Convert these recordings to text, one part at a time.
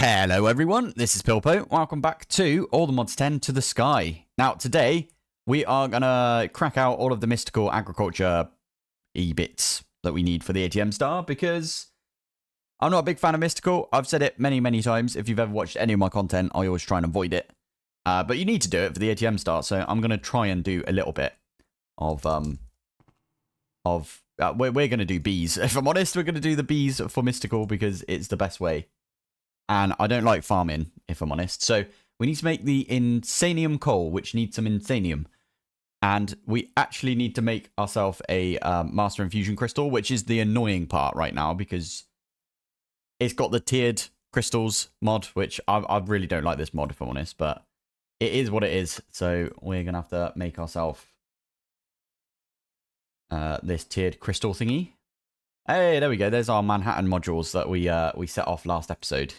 Hello everyone, this is Pilpoh. Welcome back to all the mods 10 to the sky. Now today we are gonna crack out all of the mystical agriculture bits that we need for the ATM Star because I'm not a big fan of mystical. I've said it many times. If you've ever watched any of my content, I always try and avoid it. But you need to do it for the ATM Star, so I'm gonna try and do a little bit of we're gonna do bees. If I'm honest, we're gonna do the bees for mystical because it's the best way. And I don't like farming, if I'm honest. So we need to make the insanium coal, which needs some insanium. And we actually need to make ourselves a master infusion crystal, which is the annoying part right now because it's got the tiered crystals mod, which I really don't like this mod, if I'm honest. But it is what it is. So we're going to have to make ourselves this tiered crystal thingy. Hey, there we go. There's our Manhattan modules that we set off last episode.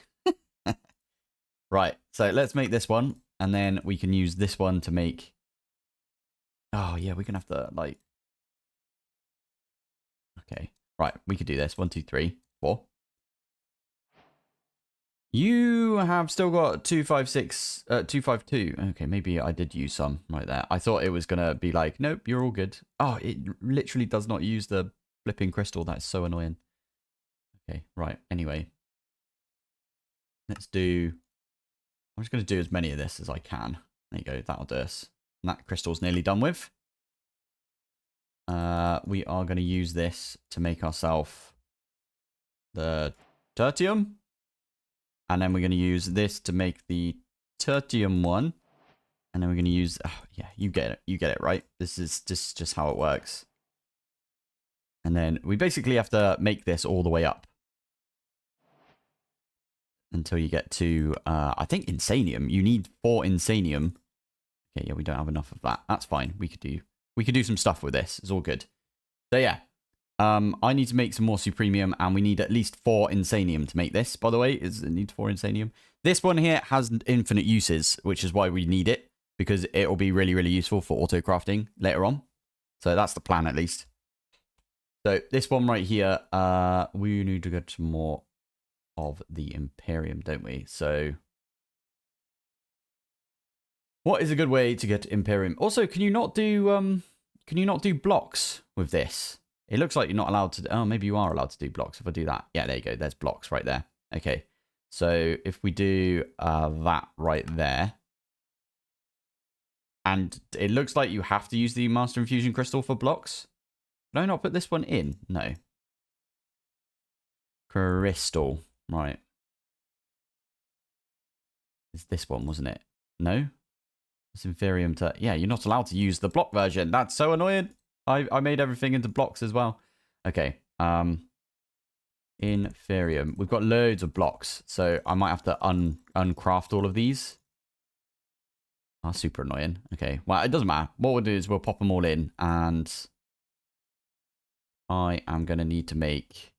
Right, so let's make this one, and then we can use this one to make... Oh, yeah, we're going to have to, like... Okay, right, we could do this. 1, 2, 3, 4. You have still got 256, 252. Okay, maybe I did use some right there. I thought it was going to be like, nope, you're all good. Oh, it literally does not use the flipping crystal. That's so annoying. Okay, right, anyway. Let's do... I'm just going to do as many of this as I can. There you go. That'll do us. And that crystal's nearly done with. We are going to use this to make ourselves the tertium. And then we're going to use this to make the tertium one. And then we're going to use... Oh, yeah, you get it. You get it, right? This is just how it works. And then we basically have to make this all the way up. Until you get to, I think, insanium. You need 4 insanium. Okay, yeah, we don't have enough of that. That's fine. We could do some stuff with this. It's all good. So yeah, I need to make some more supremium, and we need at least 4 insanium to make this. By the way, it needs 4 insanium. This one here has infinite uses, which is why we need it, because it will be really useful for auto crafting later on. So that's the plan, at least. So this one right here, we need to get some more of the Imperium, don't we? So what is a good way to get Imperium? Also, can you not do blocks with this? It looks like you're not allowed to. Oh, maybe you are allowed to do blocks if I do that. Yeah, there you go. There's blocks right there. Okay. So if we do that right there, and it looks like you have to use the Master Infusion Crystal for blocks. Did I not put this one in? No. Crystal. Right. It's this one, wasn't it? No? It's inferium to... Yeah, you're not allowed to use the block version. That's so annoying. I made everything into blocks as well. Okay. Inferium. We've got loads of blocks, so I might have to uncraft all of these. Oh, super annoying. Okay. Well, it doesn't matter. What we'll do is we'll pop them all in, and I am going to need to make...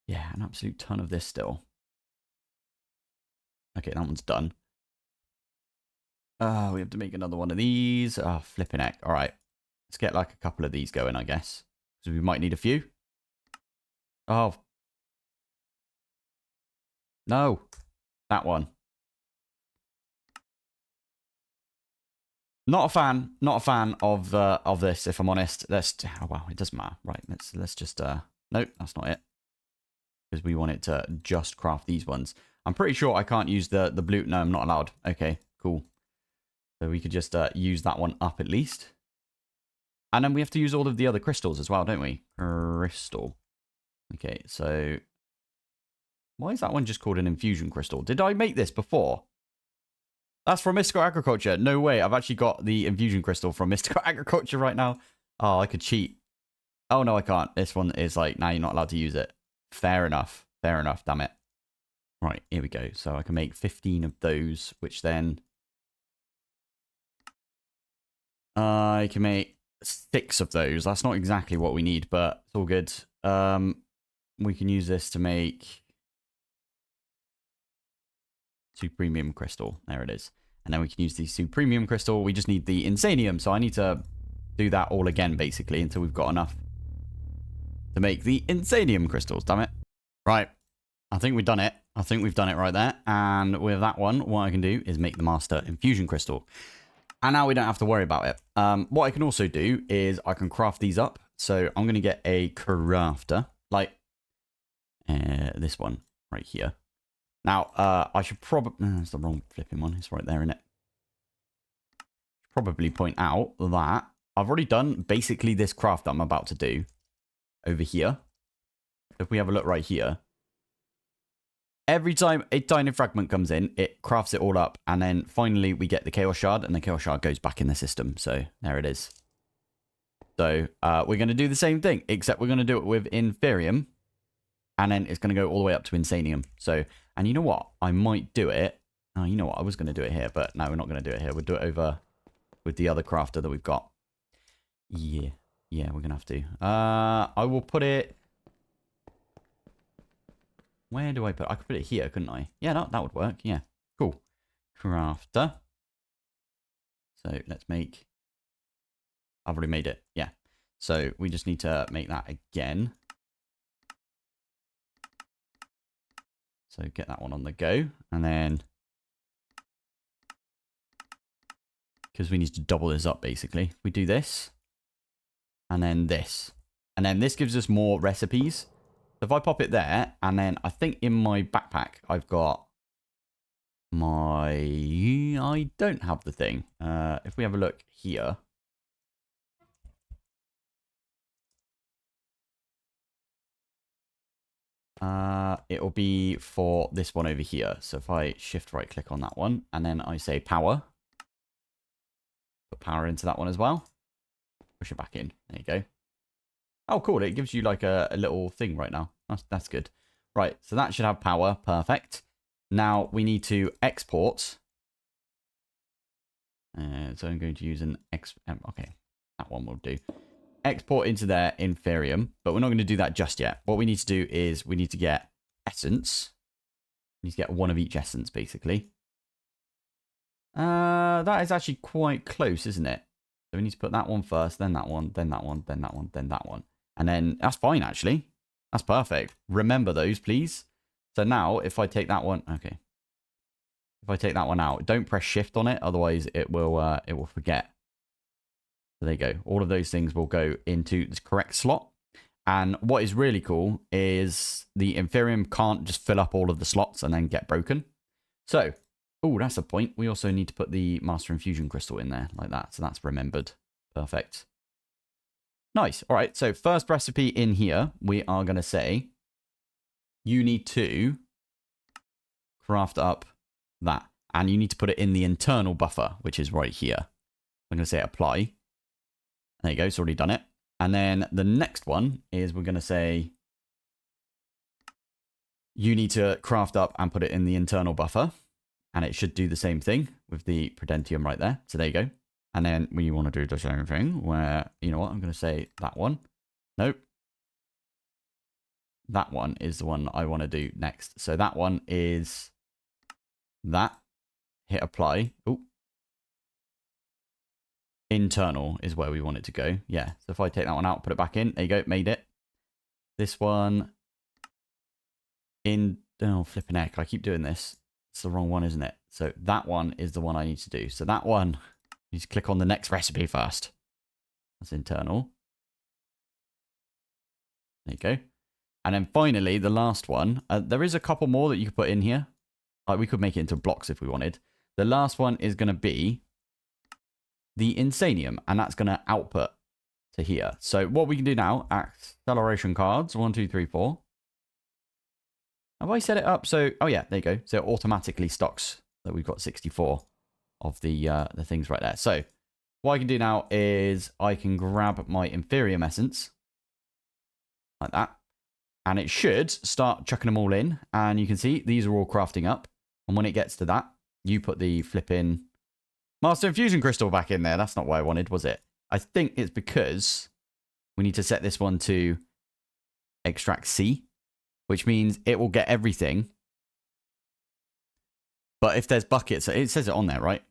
Yeah, an absolute ton of this still. Okay, that one's done. We have to make another one of these. Oh, flipping heck. All right. Let's get like a couple of these going, I guess. Because we might need a few. Oh. No. That one. Not a fan. Not a fan of this, if I'm honest. Let's... Oh, well, it doesn't matter. Right, let's just... Nope, that's not it. Because we want it to just craft these ones. I'm pretty sure I can't use the blue. No, I'm not allowed. Okay, cool. So we could just use that one up at least. And then we have to use all of the other crystals as well, don't we? Crystal. Okay, so... Why is that one just called an infusion crystal? Did I make this before? That's from Mystical Agriculture. No way. I've actually got the infusion crystal from Mystical Agriculture right now. Oh, I could cheat. Oh, no, I can't. This one is like, now you're not allowed to use it. Fair enough. Fair enough. Damn it. Right, here we go. So I can make 15 of those, which then... I can make 6 of those. That's not exactly what we need, but it's all good. We can use this to make... Supremium crystal. There it is. And then we can use the Supremium crystal. We just need the Insanium, so I need to do that all again, basically, until we've got enough to make the Insanium crystals. Damn it. Right. I think we've done it. I think we've done it right there. And with that one, what I can do is make the master infusion crystal. And now we don't have to worry about it. What I can also do is I can craft these up. So I'm going to get a crafter, like this one right here. Now, I should probably... that's the wrong flipping one. It's right there, isn't it? Probably point out that I've already done basically this craft that I'm about to do over here. If we have a look right here, every time a tiny fragment comes in, it crafts it all up, and then finally we get the chaos shard, and the chaos shard goes back in the system. So there it is. So we're going to do the same thing, except we're going to do it with inferium, and then it's going to go all the way up to insanium. So, and you know what? I might do it. Oh, you know what? I was going to do it here, but no, we're not going to do it here. We'll do it over with the other crafter that we've got. Yeah, we're going to have to. I will put it... Where do I put it? I could put it here, couldn't I? Yeah, that would work. Yeah, cool. Crafter. So let's make... I've already made it. Yeah. So we just need to make that again. So get that one on the go. And then... because we need to double this up, basically. We do this. And then this. And then this gives us more recipes. So if I pop it there, and then I think in my backpack, I've got my... I don't have the thing. If we have a look here. It will be for this one over here. So if I shift right click on that one, and then I say power. Put power into that one as well. Push it back in. There you go. Oh, cool. It gives you like a little thing right now. That's good. Right. So that should have power. Perfect. Now we need to export. So I'm going to use an okay. That one will do. Export into their inferium, but we're not going to do that just yet. What we need to do is we need to get essence. We need to get one of each essence, basically. That is actually quite close, isn't it? So we need to put that one first, then that one, then that one, then that one, then that one. And then that's fine, actually. That's perfect. Remember those, please. So now, if I take that one... okay. If I take that one out, don't press shift on it, otherwise it will forget. So there you go. All of those things will go into the correct slot. And what is really cool is the inferium can't just fill up all of the slots and then get broken. So... oh, that's a point. We also need to put the Master Infusion Crystal in there, like that. So that's remembered. Perfect. Nice. All right, so first recipe in here, we are going to say, you need to craft up that. And you need to put it in the internal buffer, which is right here. I'm going to say apply. There you go, it's already done it. And then the next one is we're going to say, you need to craft up and put it in the internal buffer. And it should do the same thing with the Prudentium right there. So there you go. And then we want to do the same thing where, you know what, I'm going to say that one. Nope. That one is the one I want to do next. So that one is that. Hit apply. Oh. Internal is where we want it to go. Yeah. So if I take that one out, put it back in. There you go. Made it. This one. Oh, flipping heck. I keep doing this. It's the wrong one, isn't it? So that one is the one I need to do. So that one, you need to click on the next recipe first. That's internal. There you go. And then finally, the last one. There is a couple more that you could put in here. Like we could make it into blocks if we wanted. The last one is going to be the Insanium. And that's going to output to here. So what we can do now, acceleration cards, 1, 2, 3, 4. Have I set it up? So, oh yeah, there you go. So it automatically stocks that we've got 64 of the things right there. So what I can do now is I can grab my Inferium Essence like that. And it should start chucking them all in. And you can see these are all crafting up. And when it gets to that, you put the flipping Master Infusion Crystal back in there. That's not what I wanted, was it? I think it's because we need to set this one to extract C, which means it will get everything. But if there's buckets, it says it on there, right?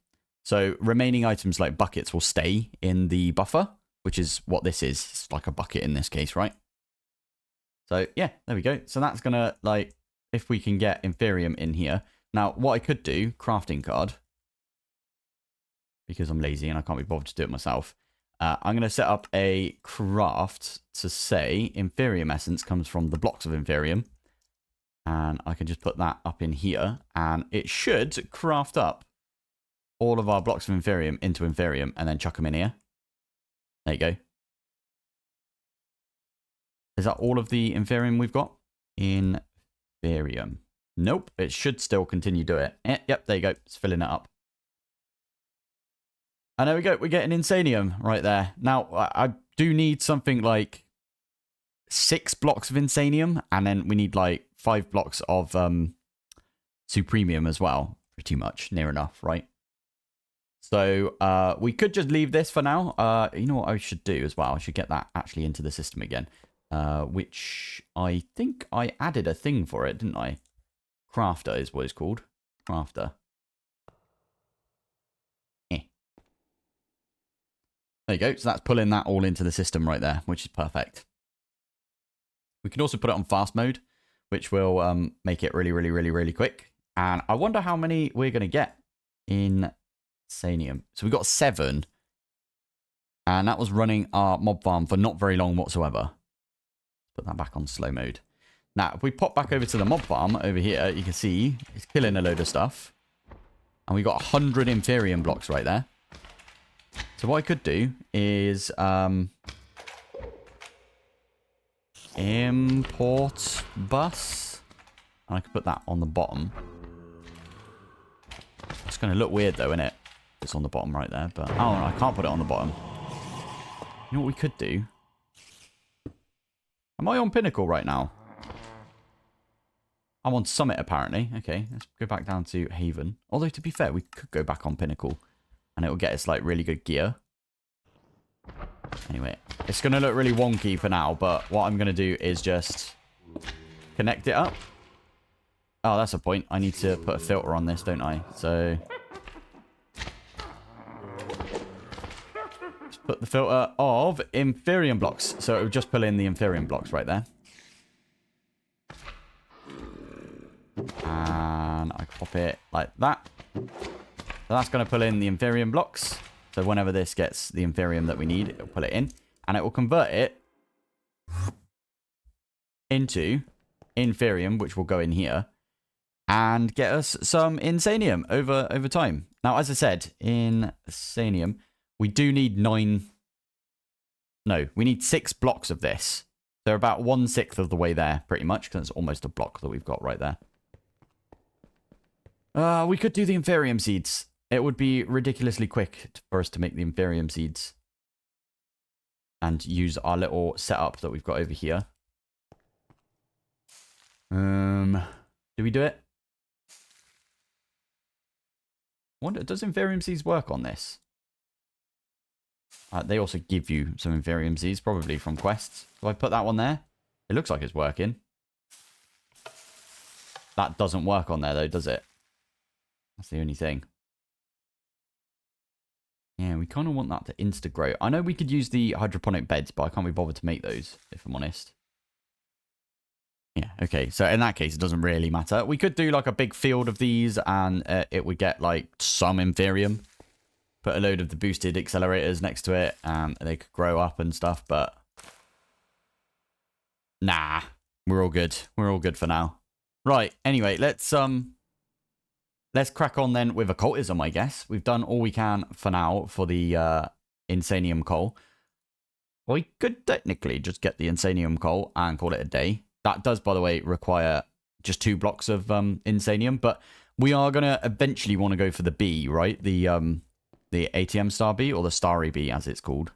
So remaining items like buckets will stay in the buffer, which is what this is. It's like a bucket in this case, right? So yeah, there we go. So that's going to like if we can get Inferium in here. Now, what I could do, crafting card, because I'm lazy and I can't be bothered to do it myself. I'm going to set up a craft to say Inferium essence comes from the blocks of Inferium. And I can just put that up in here. And it should craft up all of our blocks of Inferium into Inferium and then chuck them in here. There you go. Is that all of the Inferium we've got? Inferium. Nope. It should still continue to do it. Yep, there you go. It's filling it up. And there we go. We're getting Insanium right there. Now, I do need something like 6 blocks of Insanium. And then we need like 5 blocks of Supremium as well. Pretty much. Near enough, right? So we could just leave this for now. You know what I should do as well? I should get that actually into the system again. Which I think I added a thing for it, didn't I? Crafter is what it's called. Crafter. There you go. So that's pulling that all into the system right there, which is perfect. We can also put it on fast mode, which will make it really quick. And I wonder how many we're going to get in Sanium. So we got 7. And that was running our mob farm for not very long whatsoever. Put that back on slow mode. Now, if we pop back over to the mob farm over here, you can see it's killing a load of stuff. And we got 100 Inferium blocks right there. So what I could do is import bus. And I could put that on the bottom. It's going to look weird though, isn't it? It's on the bottom right there. But oh, no, I can't put it on the bottom. You know what we could do? Am I on Pinnacle right now? I'm on Summit apparently. Okay, let's go back down to Haven. Although to be fair, we could go back on Pinnacle. And it will get us like really good gear. Anyway, it's going to look really wonky for now. But what I'm going to do is just connect it up. Oh, that's a point. I need to put a filter on this, don't I? So just put the filter of Inferium blocks. So it will just pull in the Inferium blocks right there. And I pop it like that. So that's going to pull in the Inferium blocks. So whenever this gets the Inferium that we need, it'll pull it in. And it will convert it into Inferium, which will go in here. And get us some Insanium over time. Now, as I said, Insanium, we do need 9... No, we need 6 blocks of this. They're about 1/6 of the way there, pretty much. Because it's almost a block that we've got right there. We could do the Inferium seeds. It would be ridiculously quick for us to make the Inferium seeds. And use our little setup that we've got over here. Do we do it? Wonder, does Inferium seeds work on this? They also give you some Inferium seeds, probably from quests. Do I put that one there? It looks like it's working. That doesn't work on there though, does it? That's the only thing. Yeah, we kind of want that to insta-grow. I know we could use the hydroponic beds, but I can't be bothered to make those, if I'm honest. Yeah, okay. So in that case, it doesn't really matter. We could do like a big field of these, and it would get like some Inferium. Put a load of the boosted accelerators next to it, and they could grow up and stuff, but... Nah, we're all good. We're all good for now. Right, anyway, let's crack on then with occultism, I guess. We've done all we can for now for the Insanium coal. We could technically just get the Insanium coal and call it a day. That does, by the way, require just 2 blocks of Insanium, but we are going to eventually want to go for the bee, right? The ATM Star bee, or the Starry bee, as it's called.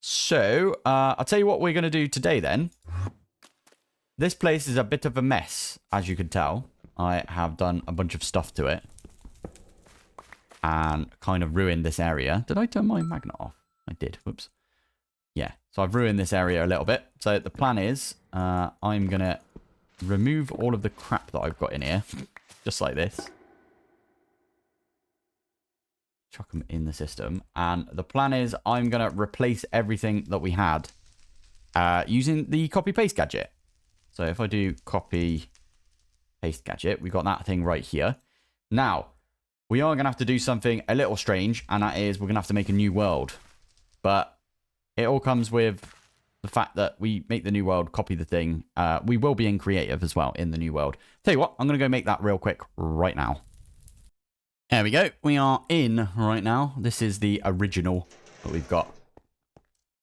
So, I'll tell you what we're going to do today, then. This place is a bit of a mess, as you can tell. I have done a bunch of stuff to it. And kind of ruined this area. Did I turn my magnet off? I did. Whoops. Yeah, so I've ruined this area a little bit. So the plan is, I'm going to remove all of the crap that I've got in here. Just like this. Chuck them in the system. And the plan is, I'm going to replace everything that we had using the copy-paste gadget. So if I do copy paste gadget. We got that thing right here. Now, we are going to have to do something a little strange, and that is we're going to have to make a new world. But it all comes with the fact that we make the new world, copy the thing. We will be in creative as well in the new world. Tell you what, I'm going to go make that real quick right now. There we go. We are in right now. This is the original that we've got.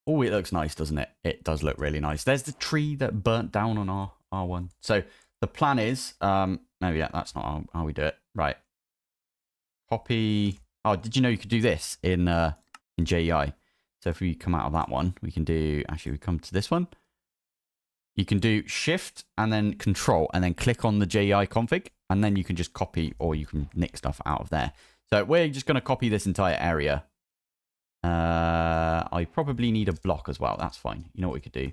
Oh, it looks nice, doesn't it? It does look really nice. There's the tree that burnt down on our one. So the plan is, no, yeah, that's not how we do it. Right. Copy. Oh, did you know you could do this in JEI? So if we come out of that one, we can do, actually we come to this one. You can do shift and then control and then click on the JEI config. And then you can just copy or you can nick stuff out of there. So we're just going to copy this entire area. I probably need a block as well. That's fine. You know what we could do?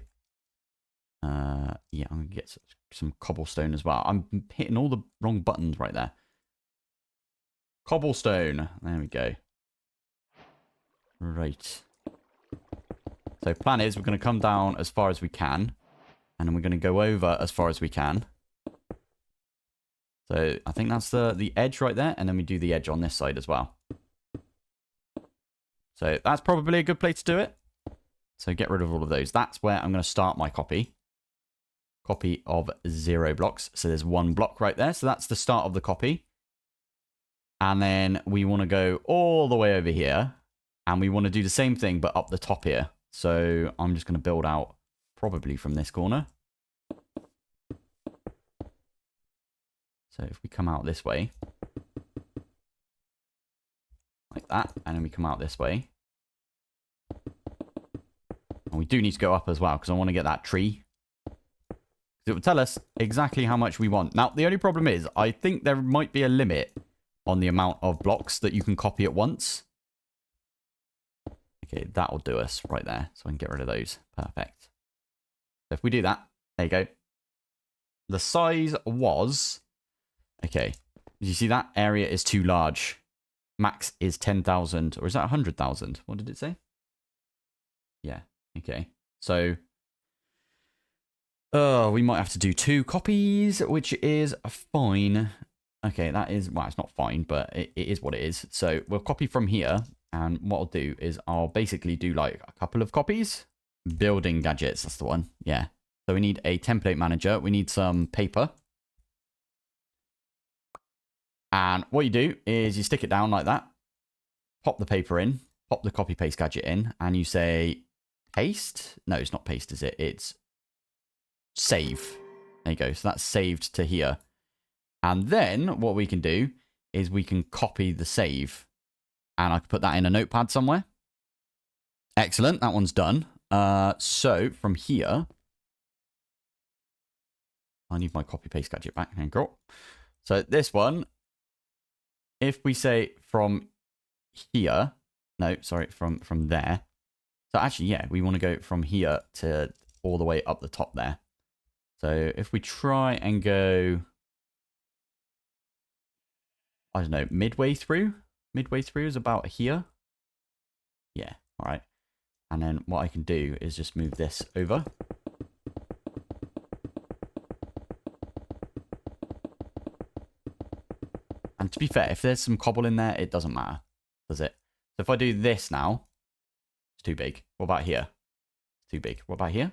Yeah, I'm going to get some cobblestone as well. I'm hitting all the wrong buttons right there. Cobblestone. There we go. Right. So plan is we're going to come down as far as we can. And then we're going to go over as far as we can. So I think that's the edge right there. And then we do the edge on this side as well. So that's probably a good place to do it. So get rid of all of those. That's where I'm going to start my copy. Copy of 0 blocks. So there's 1 block right there. So that's the start of the copy. And then we want to go all the way over here. And we want to do the same thing, but up the top here. So I'm just going to build out probably from this corner. So if we come out this way. Like that. And then we come out this way. And we do need to go up as well, because I want to get that tree. It will tell us exactly how much we want. Now, the only problem is, I think there might be a limit on the amount of blocks that you can copy at once. Okay, that'll do us right there. So I can get rid of those. Perfect. So if we do that, there you go. The size was... Okay, did you see that? Area is too large. Max is 10,000, or is that 100,000? What did it say? Yeah. Okay, so we might have to do 2 copies, which is fine. Okay, that is, well, it's not fine, but it is what it is. So we'll copy from here, and what I'll do is I'll basically do like a couple of copies. Building gadgets, that's the one. Yeah. So we need a template manager. We need some paper. And what you do is you stick it down like that. Pop the paper in. Pop the copy paste gadget in, and you say... Paste? No, it's not paste, is it? It's save. There you go. So that's saved to here. And then what we can do is we can copy the save. And I can put that in a notepad somewhere. Excellent. That one's done. So from here, I need my copy paste gadget back. Hang on. So this one, if we say from here, no, sorry, from there. So actually, yeah, we want to go from here to all the way up the top there. So if we try and go, I don't know, midway through is about here. Yeah, all right. And then what I can do is just move this over. And to be fair, if there's some cobble in there, it doesn't matter, does it? So if I do this now, it's too big. What about here? Too big. What about here?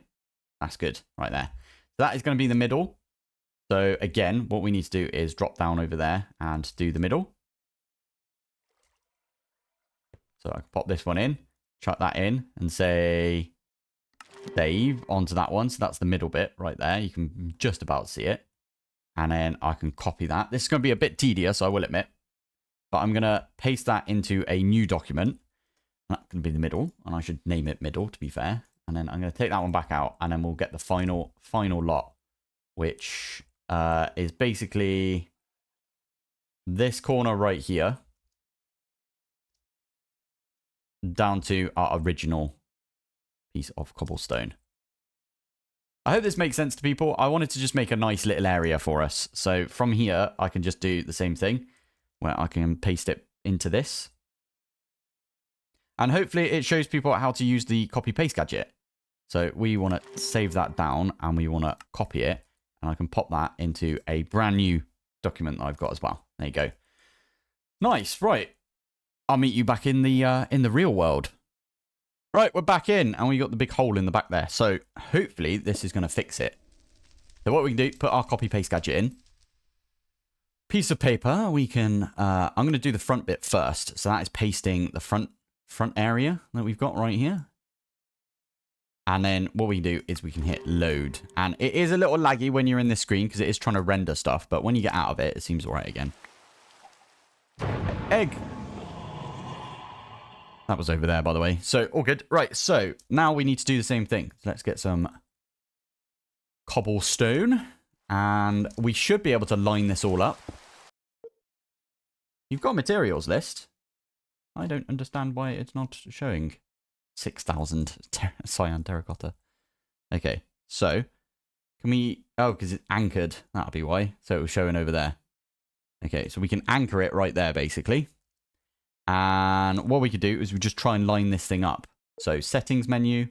That's good, right there. So that is going to be the middle. So again, what we need to do is drop down over there and do the middle. So I can pop this one in, chuck that in, and say save onto that one. So that's the middle bit right there. You can just about see it. And then I can copy that. This is going to be a bit tedious, I will admit. But I'm going to paste that into a new document. That's going to be the middle. And I should name it middle, to be fair. And then I'm going to take that one back out. And then we'll get the final lot, which is basically this corner right here. Down to our original piece of cobblestone. I hope this makes sense to people. I wanted to just make a nice little area for us. So from here, I can just do the same thing where I can paste it into this. And hopefully it shows people how to use the copy paste gadget. So we want to save that down and we want to copy it. And I can pop that into a brand new document that I've got as well. There you go. Nice. Right. I'll meet you back in the real world. Right, we're back in, and we got the big hole in the back there. So hopefully this is going to fix it. So what we can do, put our copy paste gadget in. Piece of paper, we can, I'm going to do the front bit first. So that is pasting the front area that we've got right here. And then what we can do is we can hit load. And it is a little laggy when you're in this screen because it is trying to render stuff. But when you get out of it, it seems all right again. Egg. That was over there, by the way. So all good. Right, so now we need to do the same thing. Let's get some cobblestone. And we should be able to line this all up. You've got a materials list. I don't understand why it's not showing. 6,000 cyan terracotta. Okay, so can we... Oh, because it's anchored. That'll be why. So it was showing over there. Okay, so we can anchor it right there, basically. And what we could do is we just try and line this thing up. So settings menu.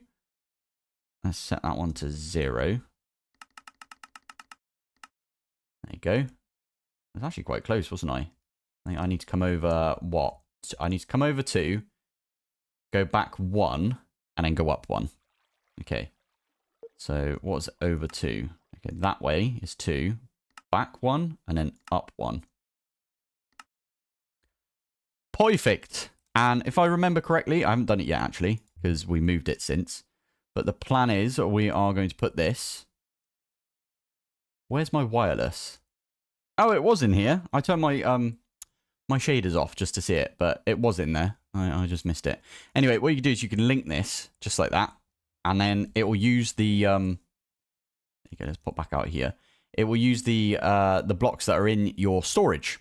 Let's set that one to 0. There you go. I was actually quite close, wasn't I? I think I need to come over what? I need to come over 2, go back 1, and then go up 1. Okay. So what's over 2? Okay, that way is 2, back 1, and then up 1. Perfect. And if I remember correctly, I haven't done it yet actually, because we moved it since. But the plan is we are going to put this... Where's my wireless? Oh, it was in here. I turned my my shaders off just to see it, but it was in there. I just missed it. Anyway, what you can do is you can link this just like that, and then it will use the there you go, let's pop back out here. It will use the blocks that are in your storage,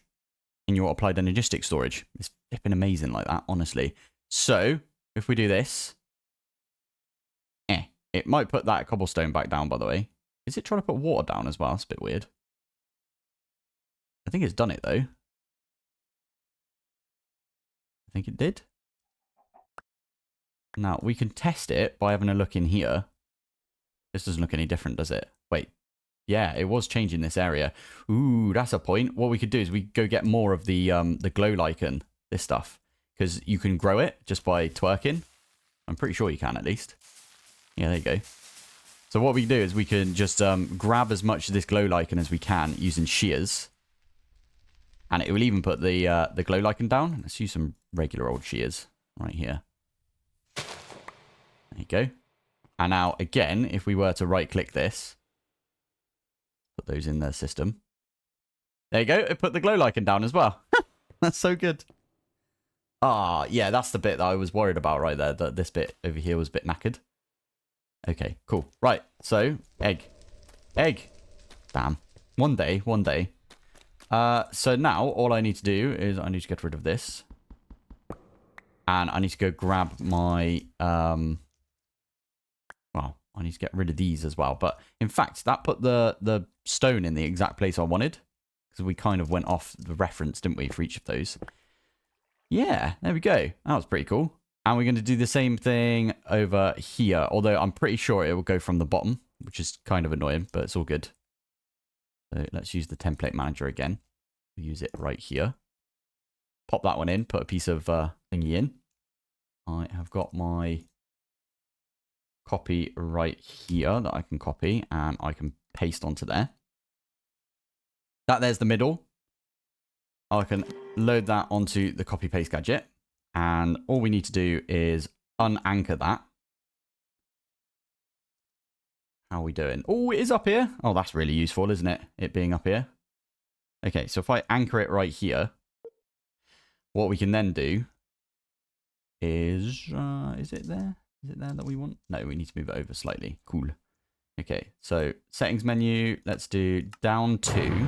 in your applied energistic storage. It's flipping amazing like that, honestly. So if we do this, it might put that cobblestone back down, by the way. Is it trying to put water down as well? It's a bit weird. I think it's done it, though. I think it did. Now, we can test it by having a look in here. This doesn't look any different, does it? Wait. Yeah, it was changing this area. Ooh, that's a point. What we could do is we go get more of the glow lichen, this stuff. Because you can grow it just by twerking. I'm pretty sure you can, at least. Yeah, there you go. So what we do is we can just grab as much of this glow lichen as we can using shears. And it will even put the glow lichen down. Let's use some regular old shears right here. There you go. And now, again, if we were to right-click this, put those in the system. There you go. It put the glow lichen down as well. That's so good. Ah, yeah, that's the bit that I was worried about right there. That this bit over here was a bit knackered. Okay, cool. Right, so, egg. Egg. Damn. One day. So now, all I need to do is I need to get rid of this. And I need to go grab my, well, I need to get rid of these as well. But, in fact, that put the stone in the exact place I wanted. Because we kind of went off the reference, didn't we, for each of those. Yeah, there we go. That was pretty cool. And we're going to do the same thing over here. Although I'm pretty sure it will go from the bottom, which is kind of annoying, but it's all good. So let's use the template manager again. We'll use it right here. Pop that one in, put a piece of thingy in. I have got my copy right here that I can copy and I can paste onto there. There's the middle. I can load that onto the copy paste gadget. And all we need to do is unanchor that. How are we doing? Oh, it is up here. Oh, that's really useful, isn't it? It being up here. Okay, so if I anchor it right here, what we can then do is it there? Is it there that we want? No, we need to move it over slightly. Cool. Okay, so settings menu, let's do down to...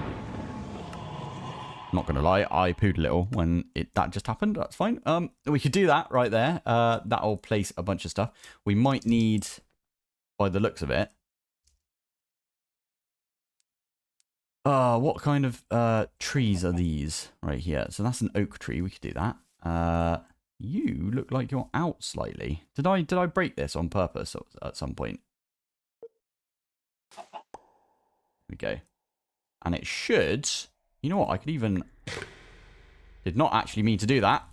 Not going to lie, I pooed a little when that just happened. That's fine. We could do that right there. That'll place a bunch of stuff. We might need, by the looks of it... what kind of trees are these right here? So that's an oak tree. We could do that. You look like you're out slightly. Did I break this on purpose at some point? Here we go. And it should You know what? I could even... Did not actually mean to do that.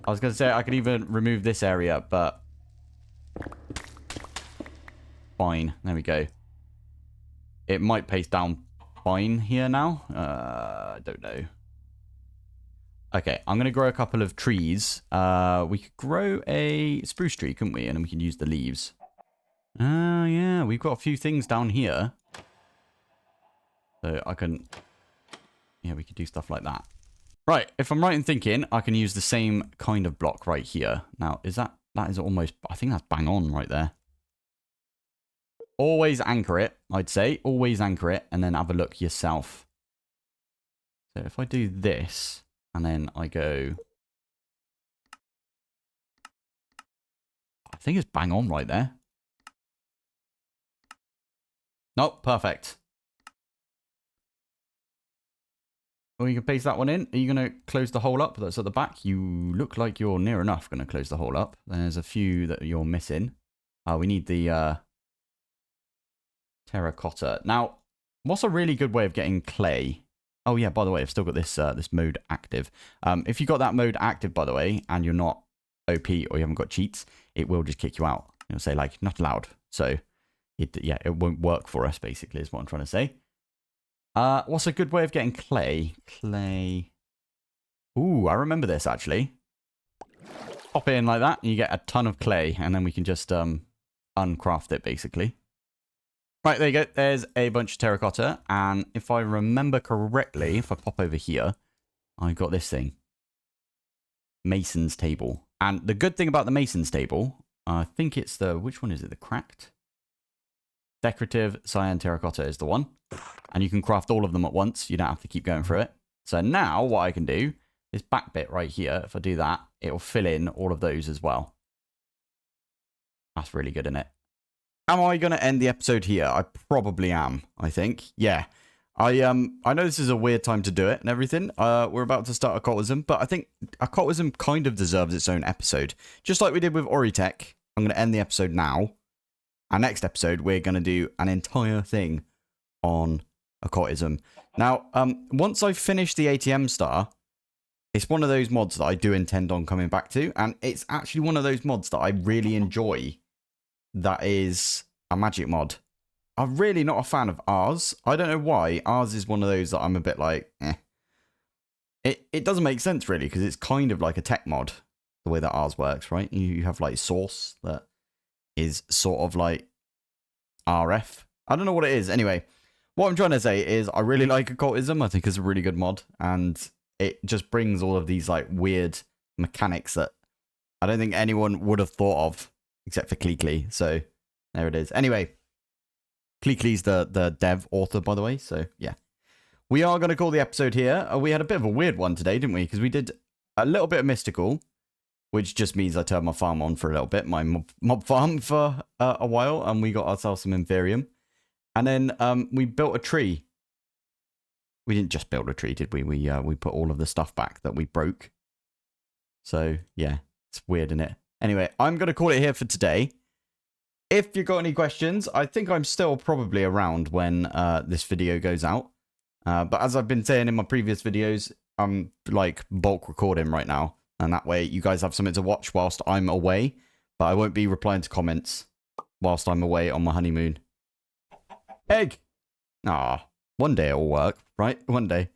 I was going to say I could even remove this area, but... Fine. There we go. It might pace down fine here now. I don't know. Okay, I'm going to grow a couple of trees. We could grow a spruce tree, couldn't we? And then we can use the leaves. Yeah, we've got a few things down here. So I can... Yeah, we could do stuff like that. Right, if I'm right in thinking, I can use the same kind of block right here. Now, is that... That is almost... I think that's bang on right there. Always anchor it, I'd say. Always anchor it, and then have a look yourself. So if I do this, and then I go... I think it's bang on right there. Nope, perfect. Well, you can paste that one in. Are you going to close the hole up that's at the back? You look like you're near enough going to close the hole up. There's a few that you're missing. We need the terracotta. Now, what's a really good way of getting clay? Oh, yeah, by the way, I've still got this this mode active. If you've got that mode active, by the way, and you're not OP or you haven't got cheats, it will just kick you out. It'll say, like, not allowed. So, it won't work for us, basically, is what I'm trying to say. What's a good way of getting clay? Clay. Ooh, I remember this, actually. Pop it in like that, and you get a ton of clay, and then we can just uncraft it, basically. Right, there you go. There's a bunch of terracotta, and if I remember correctly, if I pop over here, I got this thing. Mason's table. And the good thing about the Mason's table, I think it's the... Which one is it? The cracked? Decorative cyan terracotta is the one. And you can craft all of them at once. You don't have to keep going through it. So now what I can do, this back bit right here, if I do that, it will fill in all of those as well. That's really good, isn't it? Am I going to end the episode here? I probably am, I think. Yeah. I know this is a weird time to do it and everything. We're about to start occultism, but I think occultism kind of deserves its own episode. Just like we did with Oritech, I'm going to end the episode now. Our next episode, we're going to do an entire thing on occultism. Now, once I finish the ATM Star, it's one of those mods that I do intend on coming back to, and it's actually one of those mods that I really enjoy. That is a magic mod. I'm really not a fan of ours. I don't know why. Ours is one of those that I'm a bit like, eh. It doesn't make sense, really, because it's kind of like a tech mod, the way that ours works, right? You have, like, source that is sort of like RF. I don't know what it is. Anyway, what I'm trying to say is I really like occultism. I think it's a really good mod, and it just brings all of these, like, weird mechanics that I don't think anyone would have thought of, except for Kleekly. So there it is. Anyway, Kleekly's the dev author, by the way. So yeah, we are going to call the episode here. We had a bit of a weird one today, didn't we? Because we did a little bit of mystical, which just means I turned my farm on for a little bit, my mob farm for a while, and we got ourselves some Inferium. And then we built a tree. We didn't just build a tree, did we? We put all of the stuff back that we broke. So yeah, it's weird, isn't it? Anyway, I'm going to call it here for today. If you've got any questions, I think I'm still probably around when this video goes out. But as I've been saying in my previous videos, I'm like bulk recording right now. And that way you guys have something to watch whilst I'm away. But I won't be replying to comments whilst I'm away on my honeymoon. Egg! Ah, one day it'll work, right? One day.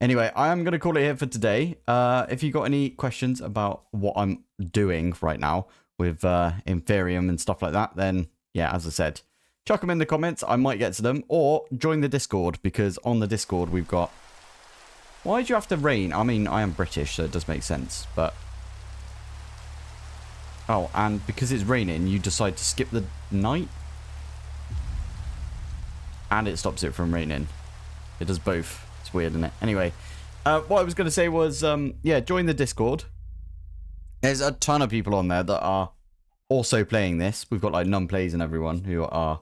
Anyway, I am going to call it here for today. If you've got any questions about what I'm doing right now with Inferium and stuff like that, then yeah, as I said, chuck them in the comments. I might get to them. Or join the Discord, because on the Discord we've got... Why do you have to rain? I mean, I am British, so it does make sense, but... Oh, and because it's raining, you decide to skip the night? And it stops it from raining. It does both. It's weird, isn't it? Anyway, what I was going to say was, yeah, join the Discord. There's a ton of people on there that are also playing this. We've got like non-plays and everyone who are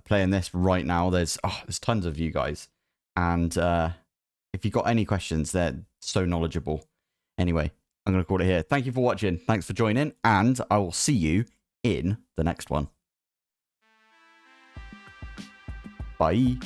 playing this right now. There's tons of you guys. And if you've got any questions, they're so knowledgeable. Anyway, I'm going to call it here. Thank you for watching. Thanks for joining. And I will see you in the next one. Bye.